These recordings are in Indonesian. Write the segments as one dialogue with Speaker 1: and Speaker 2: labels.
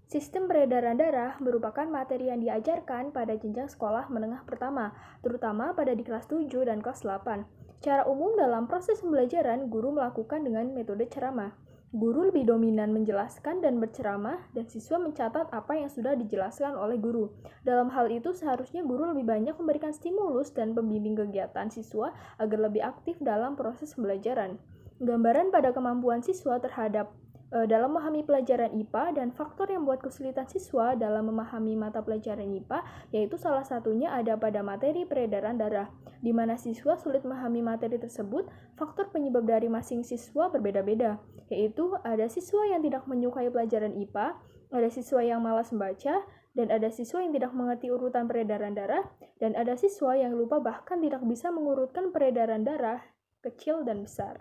Speaker 1: Sistem peredaran darah merupakan materi yang diajarkan pada jenjang sekolah menengah pertama, terutama pada di kelas 7 dan kelas 8. Secara umum dalam proses pembelajaran, guru melakukan dengan metode ceramah. Guru lebih dominan menjelaskan dan berceramah, dan siswa mencatat apa yang sudah dijelaskan oleh guru. Dalam hal itu, seharusnya guru lebih banyak memberikan stimulus dan pembimbing kegiatan siswa agar lebih aktif dalam proses pembelajaran. Gambaran pada kemampuan siswa terhadap dalam memahami pelajaran IPA dan faktor yang membuat kesulitan siswa dalam memahami mata pelajaran IPA, yaitu salah satunya ada pada materi peredaran darah. Di mana siswa sulit memahami materi tersebut, faktor penyebab dari masing siswa berbeda-beda, yaitu ada siswa yang tidak menyukai pelajaran IPA, ada siswa yang malas membaca, dan ada siswa yang tidak mengerti urutan peredaran darah, dan ada siswa yang lupa bahkan tidak bisa mengurutkan peredaran darah kecil dan besar.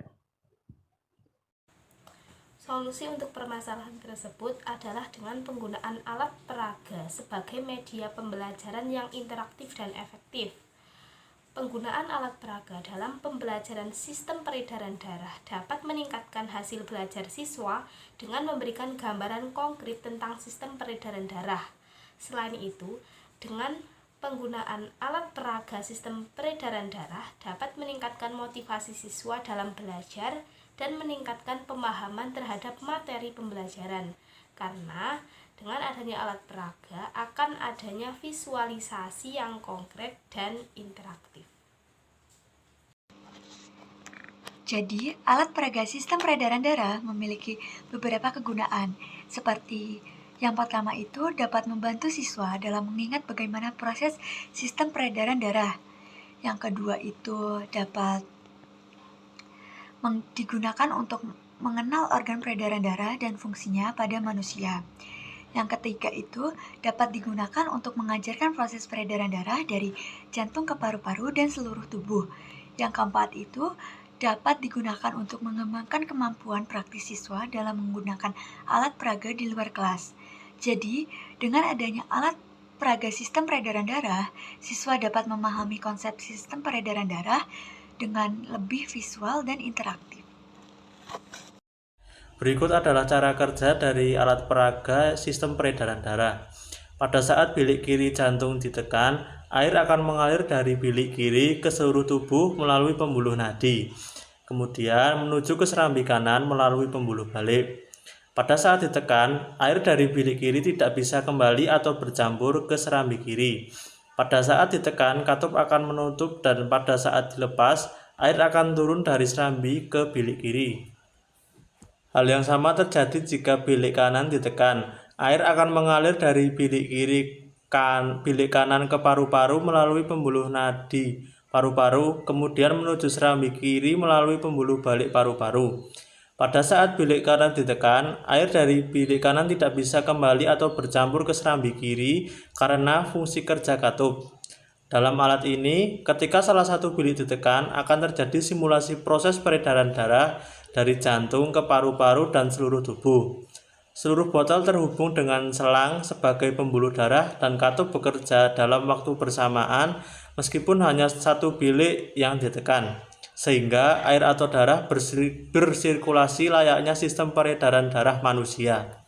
Speaker 2: Solusi untuk permasalahan tersebut adalah dengan penggunaan alat peraga sebagai media pembelajaran yang interaktif dan efektif. Penggunaan alat peraga dalam pembelajaran sistem peredaran darah dapat meningkatkan hasil belajar siswa dengan memberikan gambaran konkret tentang sistem peredaran darah. Selain itu, dengan penggunaan alat peraga sistem peredaran darah dapat meningkatkan motivasi siswa dalam belajar dan meningkatkan pemahaman terhadap materi pembelajaran. Karena dengan adanya alat peraga akan adanya visualisasi yang konkret dan interaktif.
Speaker 3: Jadi, alat peraga sistem peredaran darah memiliki beberapa kegunaan, seperti yang pertama itu dapat membantu siswa dalam mengingat bagaimana proses sistem peredaran darah. Yang kedua itu dapat digunakan untuk mengenal organ peredaran darah dan fungsinya pada manusia. Yang ketiga itu dapat digunakan untuk mengajarkan proses peredaran darah dari jantung ke paru-paru dan seluruh tubuh. Yang keempat itu dapat digunakan untuk mengembangkan kemampuan praktis siswa dalam menggunakan alat peraga di luar kelas. Jadi, dengan adanya alat peraga sistem peredaran darah, siswa dapat memahami konsep sistem peredaran darah dengan lebih visual dan interaktif.
Speaker 4: Berikut adalah cara kerja dari alat peraga sistem peredaran darah. Pada saat bilik kiri jantung ditekan, air akan mengalir dari bilik kiri ke seluruh tubuh melalui pembuluh nadi, kemudian menuju ke serambi kanan melalui pembuluh balik. Pada saat ditekan, air dari bilik kiri tidak bisa kembali atau bercampur ke serambi kiri. Pada saat ditekan, katup akan menutup dan pada saat dilepas, air akan turun dari serambi ke bilik kiri. Hal yang sama terjadi jika bilik kanan ditekan. Air akan mengalir dari bilik bilik kanan ke paru-paru melalui pembuluh nadi paru-paru, kemudian menuju serambi kiri melalui pembuluh balik paru-paru. Pada saat bilik kanan ditekan, air dari bilik kanan tidak bisa kembali atau bercampur ke serambi kiri karena fungsi kerja katup. Dalam alat ini, ketika salah satu bilik ditekan, akan terjadi simulasi proses peredaran darah dari jantung ke paru-paru dan seluruh tubuh. Seluruh botol terhubung dengan selang sebagai pembuluh darah dan katup bekerja dalam waktu bersamaan meskipun hanya satu bilik yang ditekan, sehingga air atau darah bersirkulasi layaknya sistem peredaran darah manusia.